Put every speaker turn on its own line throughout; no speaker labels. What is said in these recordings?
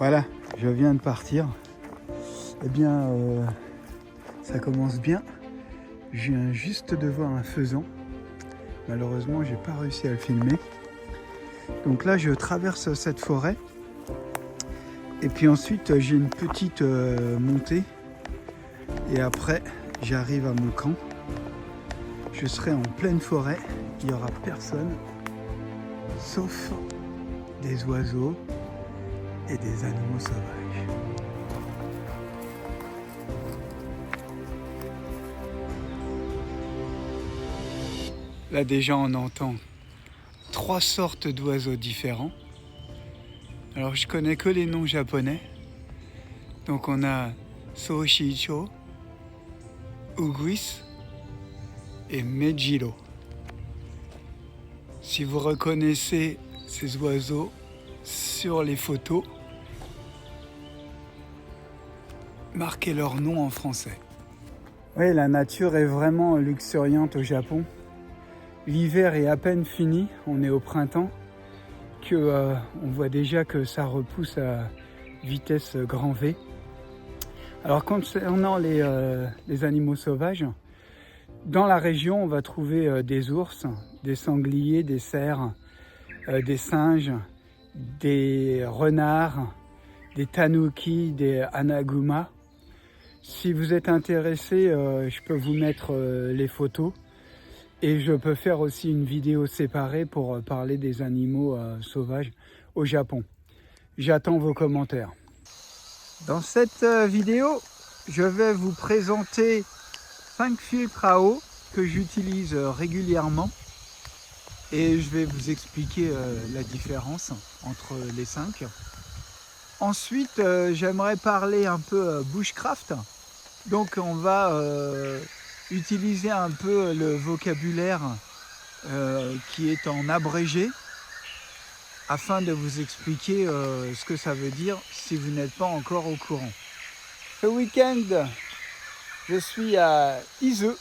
Voilà, je viens de partir. Eh bien, ça commence bien. Je viens juste de voir un faisan. Malheureusement, j'ai pas réussi à le filmer. Donc là, je traverse cette forêt. Et puis ensuite, j'ai une petite montée. Et après, j'arrive à mon camp. Je serai en pleine forêt. Il n'y aura personne, sauf des oiseaux et des animaux sauvages. Là déjà on entend 3 sortes d'oiseaux différents. Alors je connais que les noms japonais. Donc on a Soushicho, Uguis et Mejiro. Si vous reconnaissez ces oiseaux sur les photos, marquez leur nom en français. Oui, la nature est vraiment luxuriante au Japon. L'hiver est à peine fini, on est au printemps, on voit déjà que ça repousse à vitesse grand V. Alors concernant les animaux sauvages, dans la région on va trouver des ours, des sangliers, des cerfs, des singes, des renards, des tanuki, des anaguma. Si vous êtes intéressé, je peux vous mettre les photos. Et je peux faire aussi une vidéo séparée pour parler des animaux sauvages au Japon. J'attends vos commentaires. Dans cette vidéo, je vais vous présenter 5 filtres à eau que j'utilise régulièrement. Et je vais vous expliquer la différence entre les 5. Ensuite, j'aimerais parler un peu bushcraft. Donc on va utiliser un peu le vocabulaire qui est en abrégé afin de vous expliquer ce que ça veut dire si vous n'êtes pas encore au courant. Ce week-end, je suis à Izu,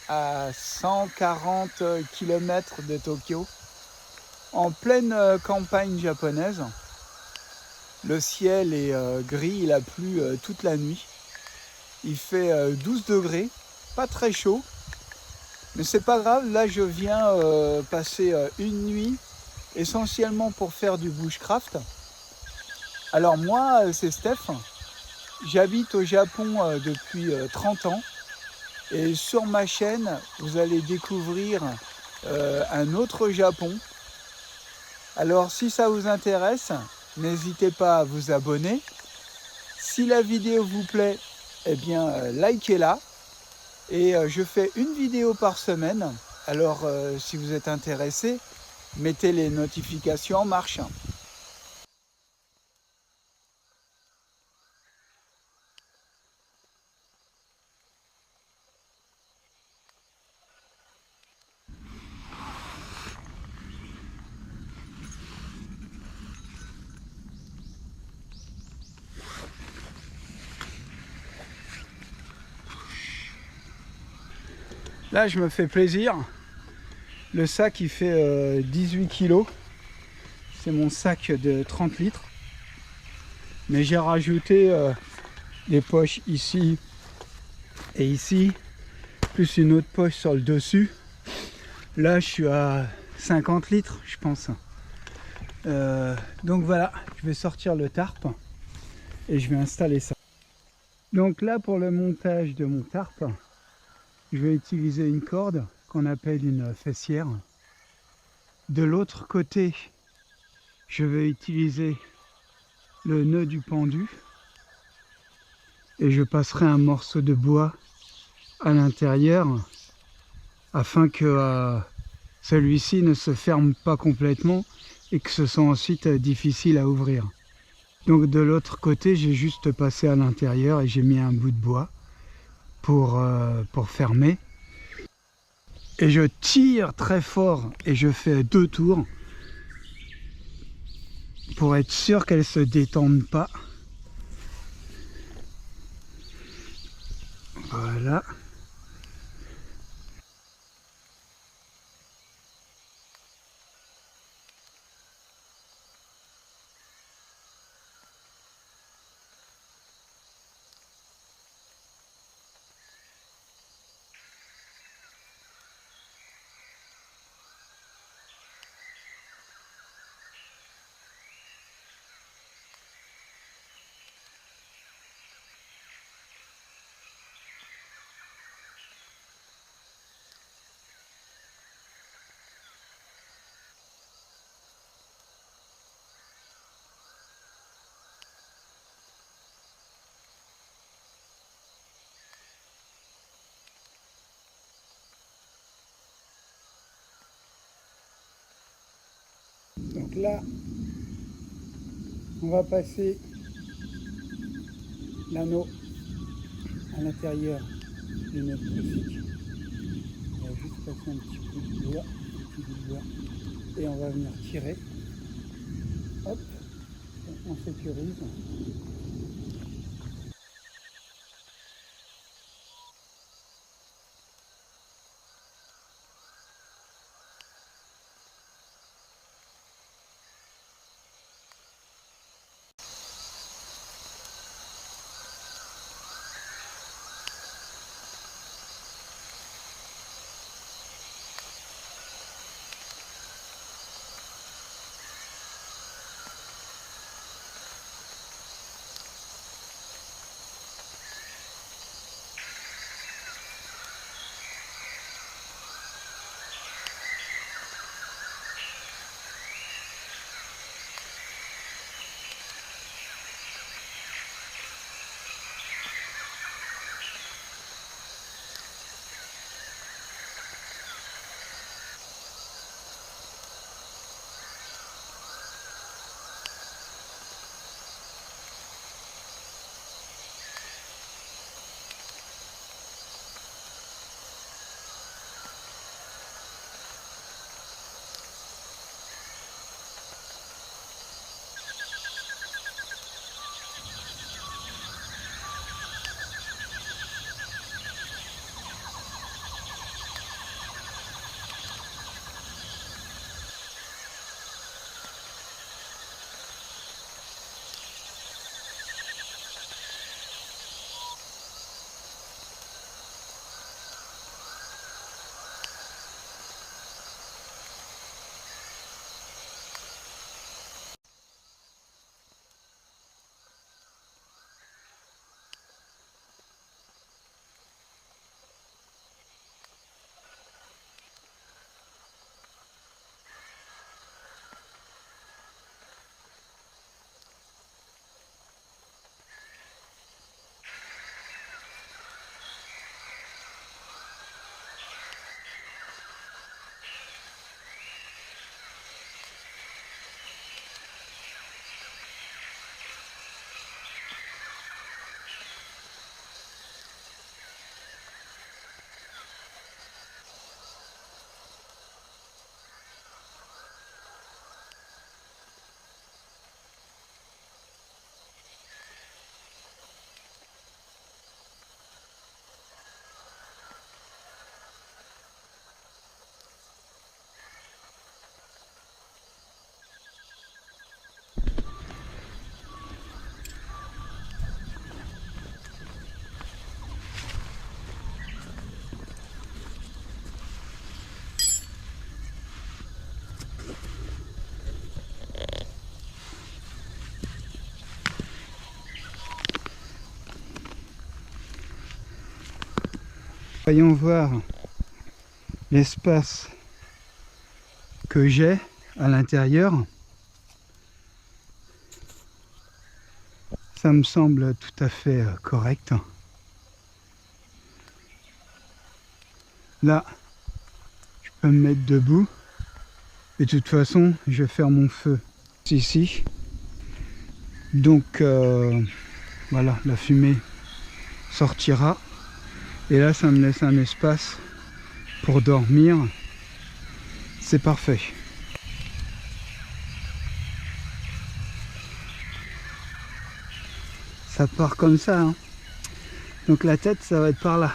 à 140 km de Tokyo, en pleine campagne japonaise. Le ciel est gris, il a plu toute la nuit. Il fait 12 degrés, pas très chaud. Mais c'est pas grave, là je viens passer une nuit essentiellement pour faire du bushcraft. Alors moi c'est Steph, j'habite au Japon depuis 30 ans et sur ma chaîne vous allez découvrir un autre Japon. Alors si ça vous intéresse, n'hésitez pas à vous abonner. Si la vidéo vous plaît, eh bien likez-la. Et je fais une vidéo par semaine. Alors si vous êtes intéressé, mettez les notifications en marche. Là je me fais plaisir. Le sac il fait 18 kg. C'est mon sac de 30 litres. Mais j'ai rajouté des poches ici et ici, plus une autre poche sur le dessus. Là je suis à 50 litres je pense. Donc voilà, je vais sortir le tarp et je vais installer ça. Donc là pour le montage de mon tarp, je vais utiliser une corde qu'on appelle une fessière. De l'autre côté, je vais utiliser le nœud du pendu et je passerai un morceau de bois à l'intérieur afin que celui-ci ne se ferme pas complètement et que ce soit ensuite difficile à ouvrir. Donc de l'autre côté, j'ai juste passé à l'intérieur et j'ai mis un bout de bois pour fermer. Et je tire très fort et je fais 2 tours pour être sûr qu'elle ne se détende pas. Voilà. Donc là, on va passer l'anneau à l'intérieur de notre classique. On va juste passer un petit bout de bois, et on va venir tirer. Hop, on sécurise. Voyons voir l'espace que j'ai à l'intérieur. Ça me semble tout à fait correct. Là, je peux me mettre debout. Et de toute façon, je vais faire mon feu ici. Donc, voilà, la fumée sortira. Et là, ça me laisse un espace pour dormir. C'est parfait. Ça part comme ça, hein. Donc la tête, ça va être par là.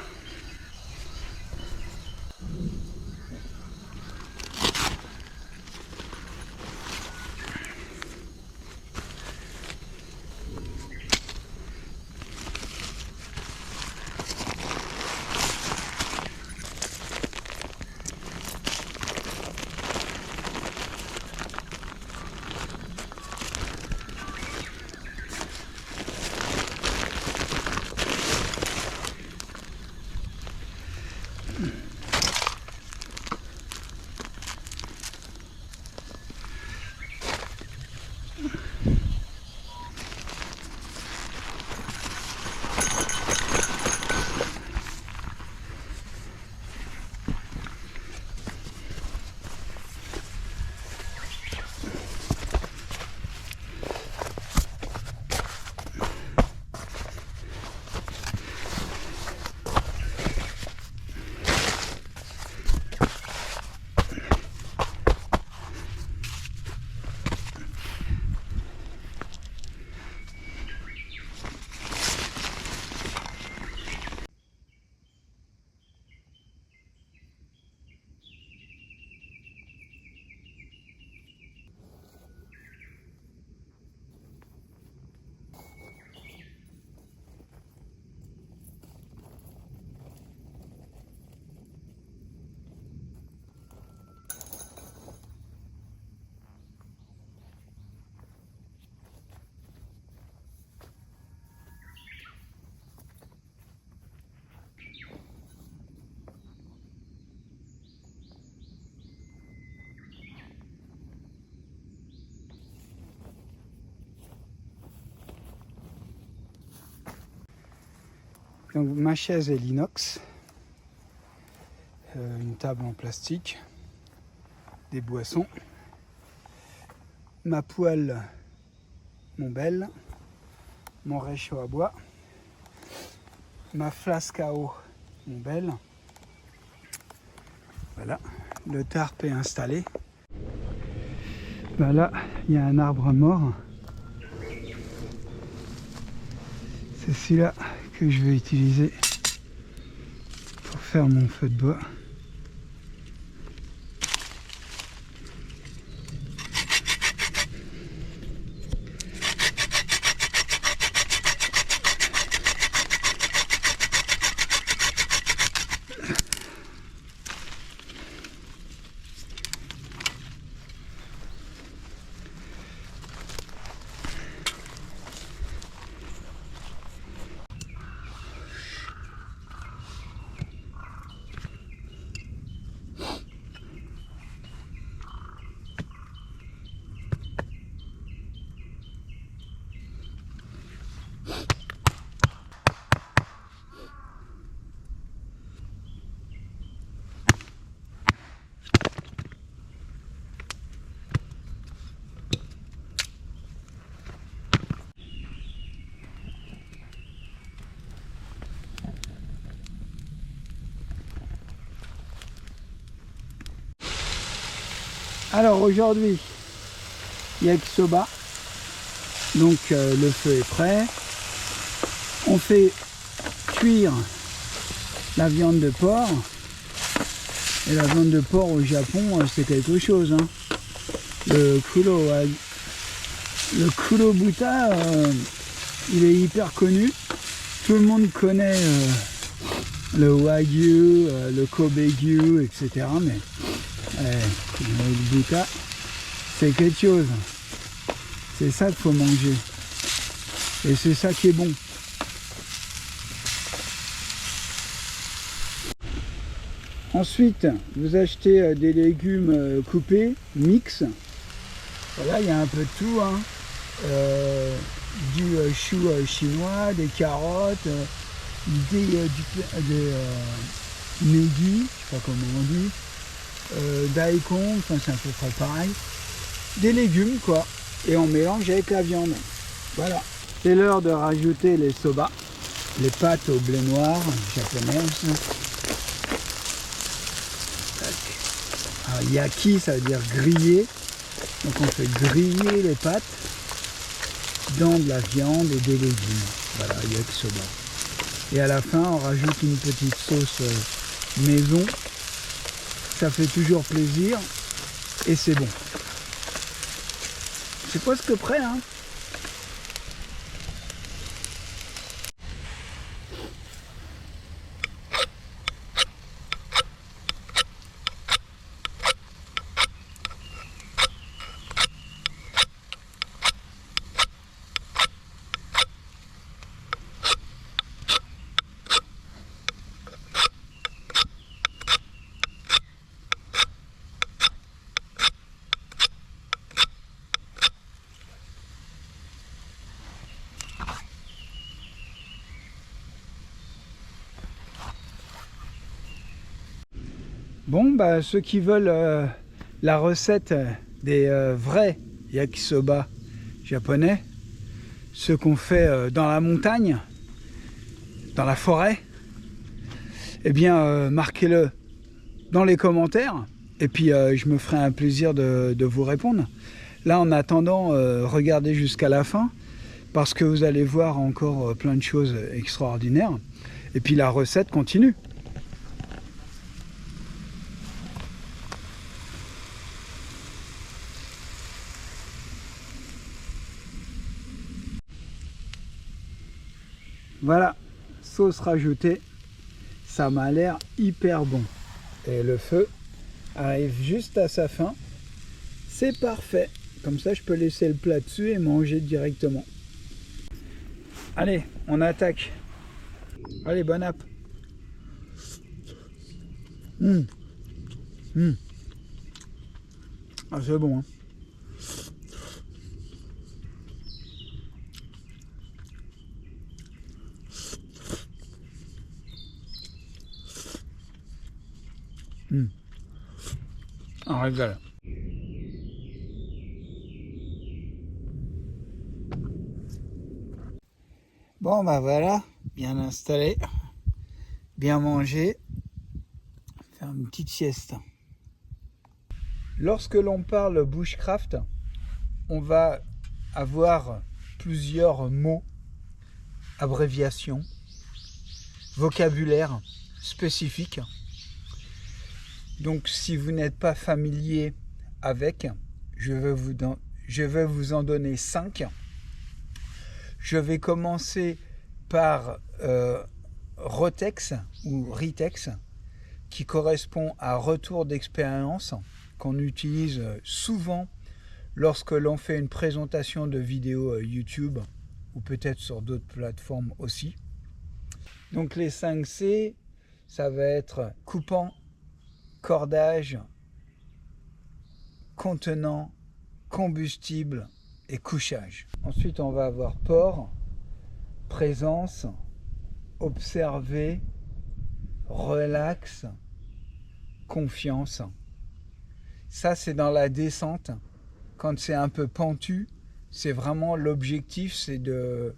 Donc ma chaise est l'inox, une table en plastique, des boissons, ma poêle, mon bel, mon réchaud à bois, ma flasque à eau, mon bel. Voilà, le tarp est installé. Ben là, il y a un arbre mort. C'est celui-là que je vais utiliser pour faire mon feu de bois. Alors aujourd'hui, yakisoba, donc le feu est prêt. On fait cuire la viande de porc. Et la viande de porc au Japon, c'est quelque chose. Hein. Le kulo buta, il est hyper connu. Tout le monde connaît le wagyu, le kobe-gyu, etc. Mais le buta, c'est quelque chose. C'est ça qu'il faut manger. Et c'est ça qui est bon. Ensuite, vous achetez des légumes coupés, mix. Voilà, il y a un peu de tout. Hein. Du chou chinois, des carottes, des negi, je sais pas comment on dit. Daikon, enfin c'est à peu près pareil, des légumes quoi, et on mélange avec la viande. Voilà. C'est l'heure de rajouter les soba, les pâtes au blé noir japonaises. Alors, yaki ça veut dire griller, donc on fait griller les pâtes dans de la viande et des légumes. Voilà, yakisoba. Et à la fin on rajoute une petite sauce maison. Ça fait toujours plaisir et c'est bon. C'est presque prêt, hein. Bon, bah, ceux qui veulent la recette des vrais yakisoba japonais, ceux qu'on fait dans la montagne, dans la forêt, eh bien, marquez-le dans les commentaires et puis je me ferai un plaisir de vous répondre. Là, en attendant, regardez jusqu'à la fin parce que vous allez voir encore plein de choses extraordinaires et puis la recette continue. Voilà, sauce rajoutée, ça m'a l'air hyper bon. Et le feu arrive juste à sa fin, c'est parfait. Comme ça, je peux laisser le plat dessus et manger directement. Allez, on attaque. Allez, bon app. Ah, c'est bon, hein. Un régal. Bon bah voilà, bien installé, bien mangé, faire une petite sieste. Lorsque l'on parle bushcraft, on va avoir plusieurs mots, abréviations, vocabulaire spécifique. Donc si vous n'êtes pas familier avec, je vais vous en donner 5. Je vais commencer par ROTEX ou RITEX, qui correspond à retour d'expérience, qu'on utilise souvent lorsque l'on fait une présentation de vidéo YouTube ou peut-être sur d'autres plateformes aussi. Donc les 5 C, ça va être coupant, cordage, contenant, combustible et couchage. Ensuite, on va avoir port, présence, observer, relax, confiance. Ça, c'est dans la descente. Quand c'est un peu pentu, c'est vraiment l'objectif, c'est de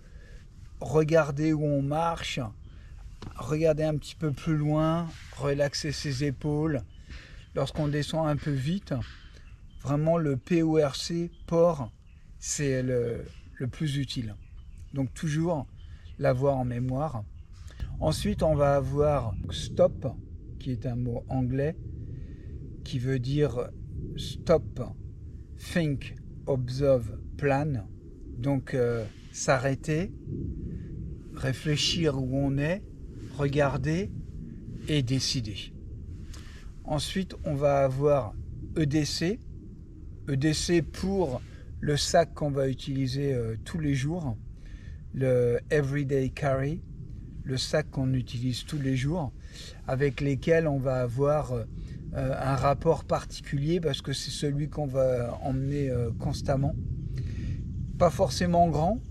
regarder où on marche, regarder un petit peu plus loin, relaxer ses épaules. Lorsqu'on descend un peu vite, vraiment le PORC, port, c'est le plus utile. Donc toujours l'avoir en mémoire. Ensuite, on va avoir stop, qui est un mot anglais, qui veut dire stop, think, observe, plan. Donc s'arrêter, réfléchir où on est, regarder et décider. Ensuite, on va avoir EDC. EDC pour le sac qu'on va utiliser tous les jours, le Everyday Carry, le sac qu'on utilise tous les jours, avec lesquels on va avoir un rapport particulier parce que c'est celui qu'on va emmener constamment. Pas forcément grand,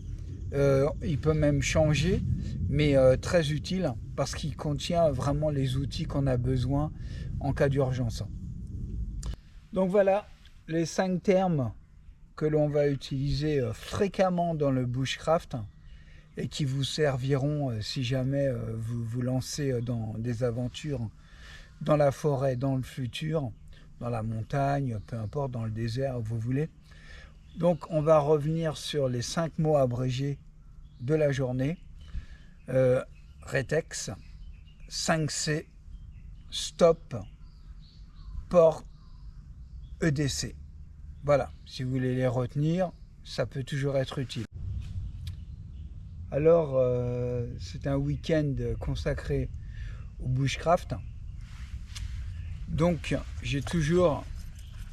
il peut même changer, mais très utile parce qu'il contient vraiment les outils qu'on a besoin en cas d'urgence. Donc voilà les 5 termes que l'on va utiliser fréquemment dans le bushcraft et qui vous serviront si jamais vous vous lancez dans des aventures dans la forêt, dans le futur, dans la montagne, peu importe, dans le désert, où vous voulez. Donc on va revenir sur les 5 mots abrégés de la journée. RETEX, 5C, stop, port, EDC. Voilà, si vous voulez les retenir, ça peut toujours être utile. Alors, c'est un week-end consacré au bushcraft. Donc, j'ai toujours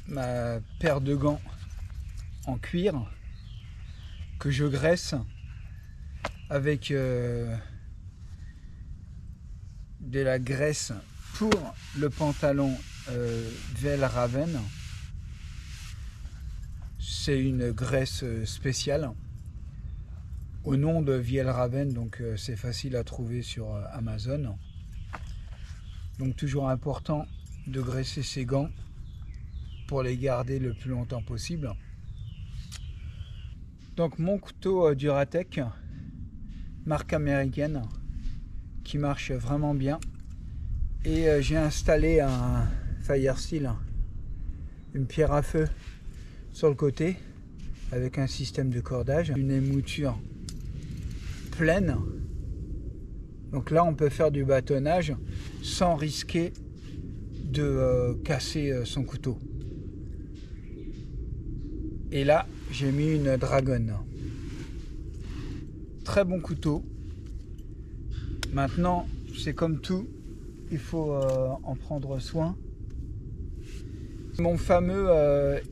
ma paire de gants en cuir que je graisse avec de la graisse pour le pantalon Fjällräven. C'est une graisse spéciale au nom de Fjällräven, donc c'est facile à trouver sur Amazon. Donc toujours important de graisser ses gants pour les garder le plus longtemps possible. Donc mon couteau Duratec, marque américaine, qui marche vraiment bien. Et j'ai installé un Firesteel, une pierre à feu sur le côté avec un système de cordage, une émouture pleine. Donc là on peut faire du bâtonnage sans risquer de casser son couteau. Et là j'ai mis une Dragon. Très bon couteau. Maintenant c'est comme tout, il faut en prendre soin. Mon fameux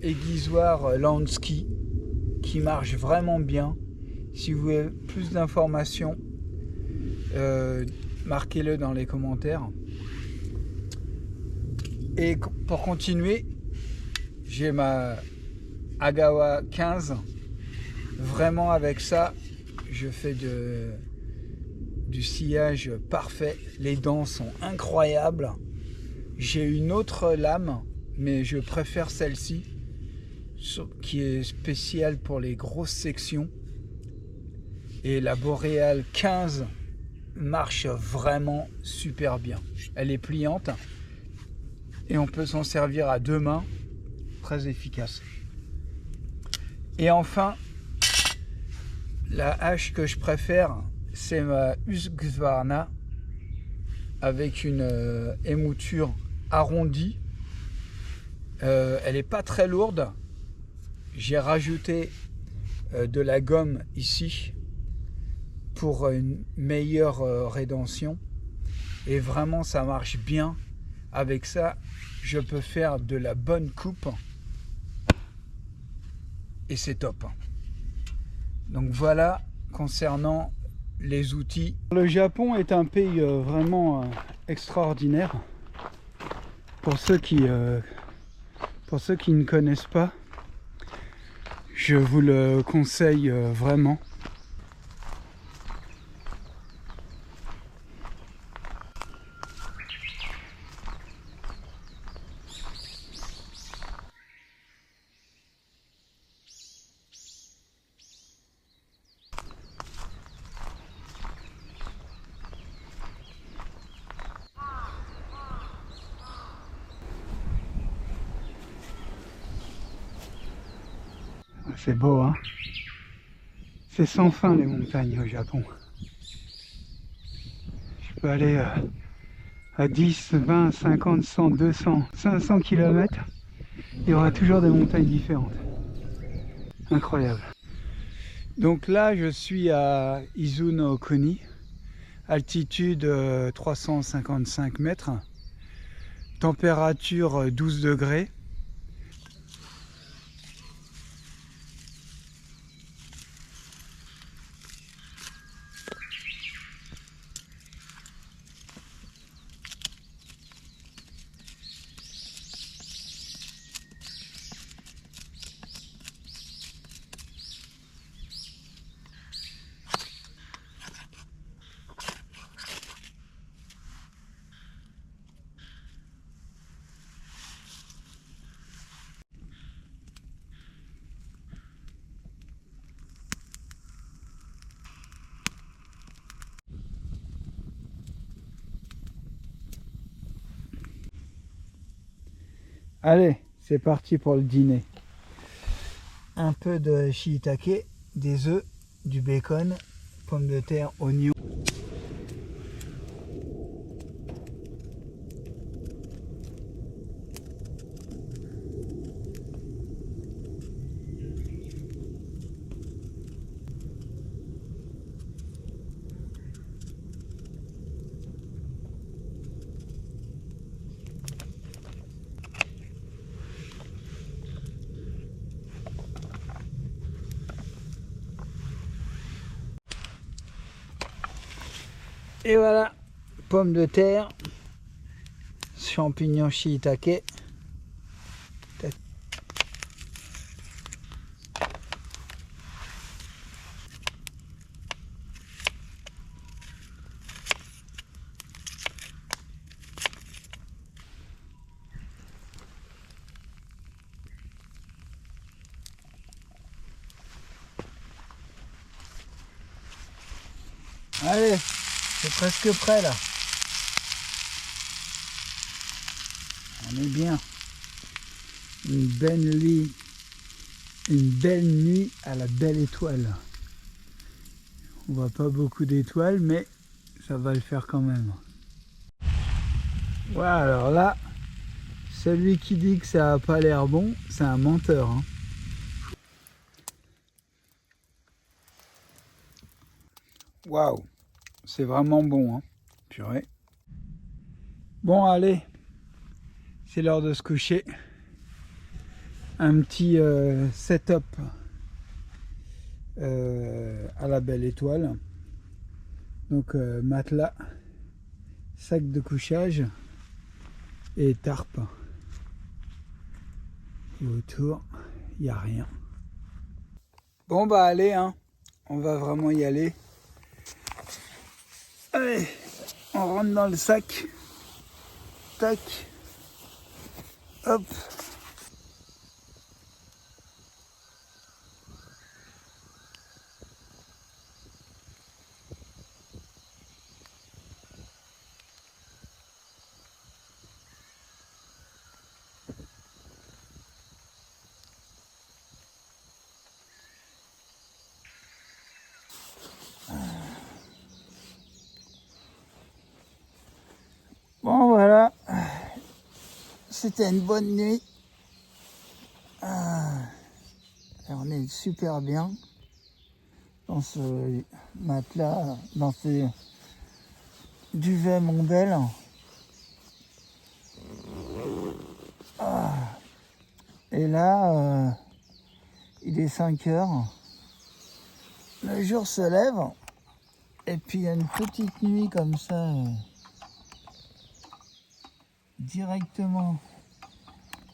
aiguisoir Lansky qui marche vraiment bien. Si vous voulez plus d'informations, marquez-le dans les commentaires. Et pour continuer, j'ai ma Agawa 15. Vraiment avec ça, je fais du sciage parfait. Les dents sont incroyables. J'ai une autre lame, mais je préfère celle-ci, qui est spéciale pour les grosses sections. Et la Boreal 15 marche vraiment super bien. Elle est pliante et on peut s'en servir à deux mains, très efficace. Et enfin, la hache que je préfère, c'est ma Husqvarna avec une émouture arrondie. Elle n'est pas très lourde. J'ai rajouté de la gomme ici pour une meilleure rédention. Et vraiment, ça marche bien. Avec ça, je peux faire de la bonne coupe. Et c'est top. Donc voilà, concernant les outils. Le Japon est un pays vraiment extraordinaire. Pour ceux qui ne connaissent pas, je vous le conseille vraiment. C'est beau, hein? C'est sans fin les montagnes au Japon. Je peux aller à 10, 20, 50, 100, 200, 500 km. Il y aura toujours des montagnes différentes. Incroyable. Donc là, je suis à Izu-no-Kuni, altitude 355 mètres, température 12 degrés. Allez, c'est parti pour le dîner. Un peu de shiitake, des œufs, du bacon, pommes de terre, oignons. Et voilà, pommes de terre, champignons shiitake. Allez, c'est presque prêt là. On est bien. Une belle nuit à la belle étoile. On voit pas beaucoup d'étoiles, mais ça va le faire quand même. Ouais, alors là, celui qui dit que ça a pas l'air bon, c'est un menteur, hein. Waouh, c'est vraiment bon, hein. Purée. Bon, allez, c'est l'heure de se coucher. Un petit setup à la belle étoile. Donc matelas, sac de couchage et tarpe. Et autour, il n'y a rien. Bon bah allez, hein, on va vraiment y aller. Allez, on rentre dans le sac. Tac. Hop. Bon voilà, c'était une bonne nuit. On est super bien dans ce matelas, dans ce duvet Monbel. Et là, il est 5 heures. Le jour se lève. Et puis il y a une petite nuit comme ça, directement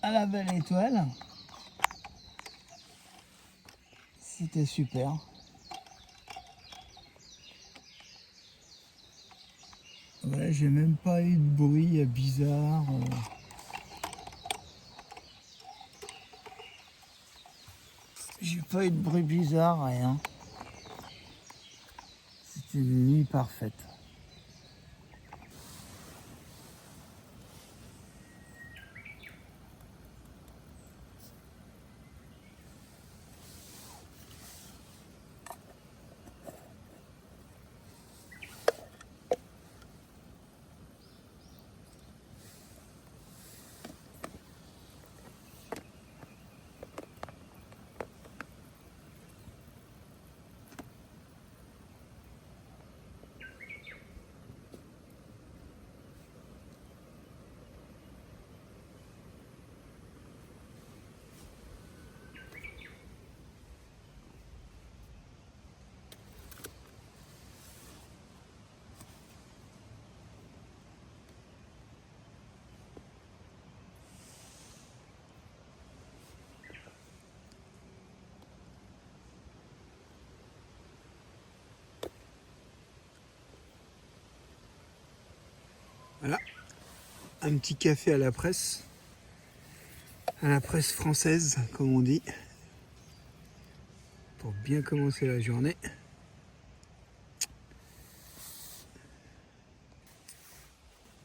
à la belle étoile. C'était super. Ouais, j'ai même pas eu de bruit bizarre. J'ai pas eu de bruit bizarre, rien. C'était une nuit parfaite. Voilà, un petit café à la presse française, comme on dit, pour bien commencer la journée.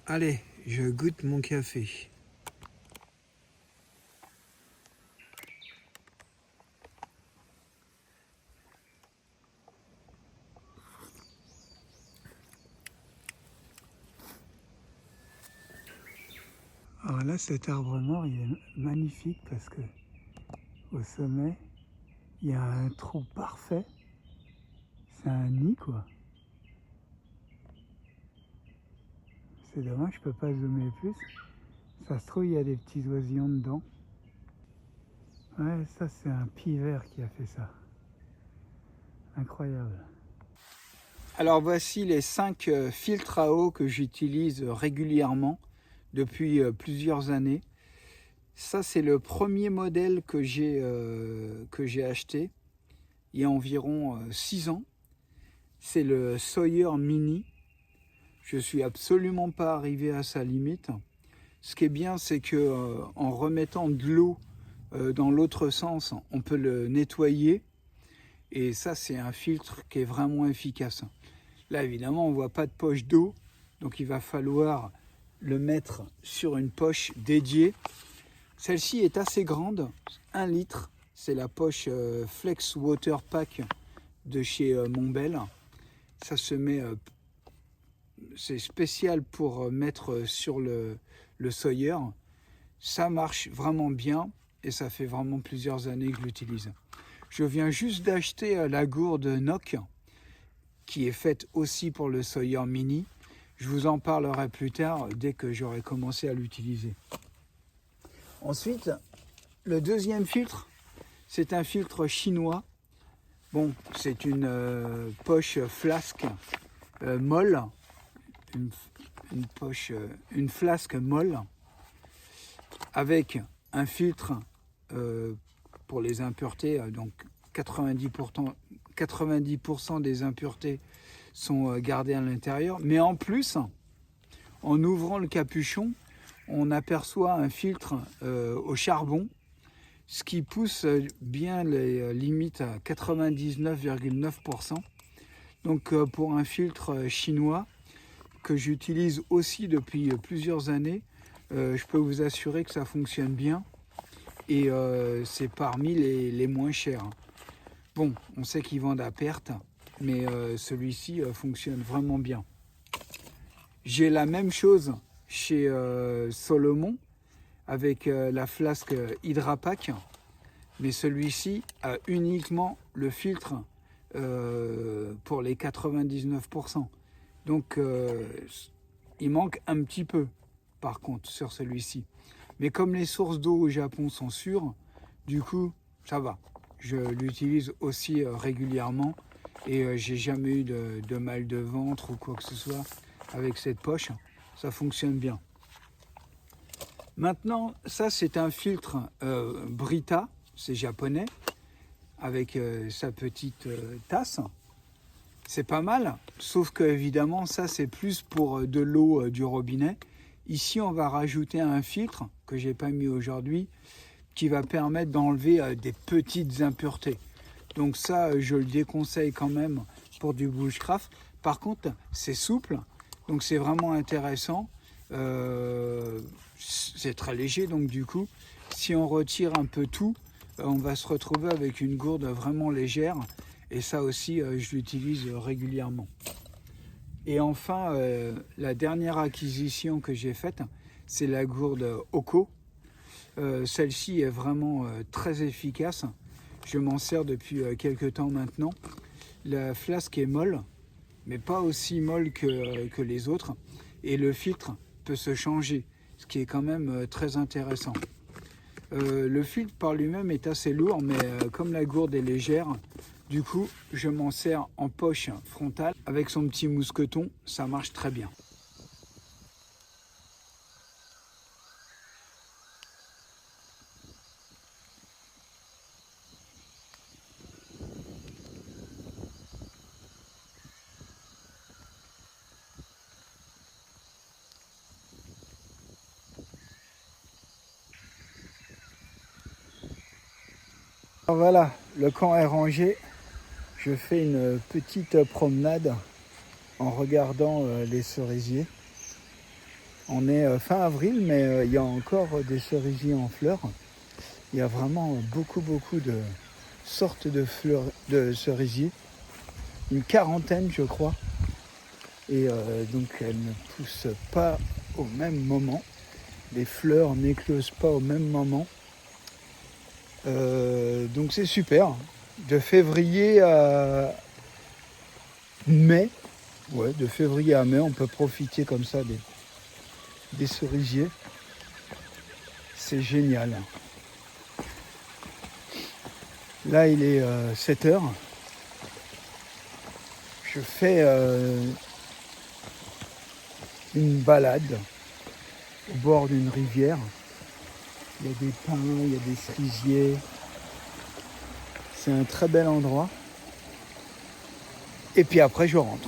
Allez, je goûte mon café. Alors là, cet arbre mort, il est magnifique parce que au sommet, il y a un trou parfait. C'est un nid, quoi. C'est dommage, je peux pas zoomer plus. Ça se trouve, il y a des petits oisillons dedans. Ouais, ça, c'est un pivert qui a fait ça. Incroyable. Alors voici les 5 filtres à eau que j'utilise régulièrement depuis plusieurs années. Ça, c'est le premier modèle que j'ai acheté il y a environ 6 ans. C'est le Sawyer Mini. Je suis absolument pas arrivé à sa limite. Ce qui est bien, c'est que en remettant de l'eau dans l'autre sens, on peut le nettoyer. Et ça, c'est un filtre qui est vraiment efficace. Là, évidemment, on ne voit pas de poche d'eau. Donc, il va falloir le mettre sur une poche dédiée. Celle-ci est assez grande, 1 litre. C'est la poche Flex Water Pack de chez Monbel. Ça se met, c'est spécial pour mettre sur le Sawyer. Ça marche vraiment bien et ça fait vraiment plusieurs années que je l'utilise. Je viens juste d'acheter la gourde Nock qui est faite aussi pour le Sawyer Mini. Je vous en parlerai plus tard dès que j'aurai commencé à l'utiliser. Ensuite, le deuxième filtre, c'est un filtre chinois. Bon, c'est une poche flasque molle, une flasque molle avec un filtre pour les impuretés. Donc 90% des impuretés sont gardées à l'intérieur. Mais en plus, en ouvrant le capuchon, on aperçoit un filtre au charbon, ce qui pousse bien les limites à 99,9%. Donc pour un filtre chinois que j'utilise aussi depuis plusieurs années, je peux vous assurer que ça fonctionne bien et c'est parmi les moins chers. Bon, on sait qu'ils vendent à perte, mais celui-ci fonctionne vraiment bien. J'ai la même chose chez Solomon avec la flasque Hydrapak, mais celui-ci a uniquement le filtre pour les 99%. Donc il manque un petit peu par contre sur celui-ci. Mais comme les sources d'eau au Japon sont sûres, du coup ça va. Je l'utilise aussi régulièrement et j'ai jamais eu de mal de ventre ou quoi que ce soit avec cette poche. Ça fonctionne bien. Maintenant, ça c'est un filtre Brita, c'est japonais, avec sa petite tasse. C'est pas mal, sauf que évidemment ça c'est plus pour de l'eau du robinet. Ici on va rajouter un filtre que j'ai pas mis aujourd'hui qui va permettre d'enlever des petites impuretés. Donc ça je le déconseille quand même pour du bushcraft. Par contre c'est souple, donc c'est vraiment intéressant. C'est très léger, donc du coup si on retire un peu tout, on va se retrouver avec une gourde vraiment légère. Et ça aussi, je l'utilise régulièrement. Et enfin, la dernière acquisition que j'ai faite, c'est la gourde Oko. Celle-ci est vraiment très efficace. Je m'en sers depuis quelques temps maintenant. La flasque est molle, mais pas aussi molle que les autres. Et le filtre peut se changer, ce qui est quand même très intéressant. Le filtre par lui-même est assez lourd, mais comme la gourde est légère, du coup, je m'en sers en poche frontale avec son petit mousqueton, ça marche très bien. Alors voilà, le camp est rangé. Je fais une petite promenade en regardant les cerisiers. On est fin avril, mais il y a encore des cerisiers en fleurs. Il y a vraiment beaucoup de sortes de fleurs, de cerisiers. Une quarantaine, je crois. Et donc, elles ne poussent pas au même moment. Les fleurs n'éclosent pas au même moment. Donc, c'est super. De février à mai, de février à mai, on peut profiter comme ça des cerisiers. C'est génial. Là, il est 7 heures. Je fais une balade au bord d'une rivière. Il y a des pins, il y a des cerisiers. C'est un très bel endroit. Et puis après, je rentre.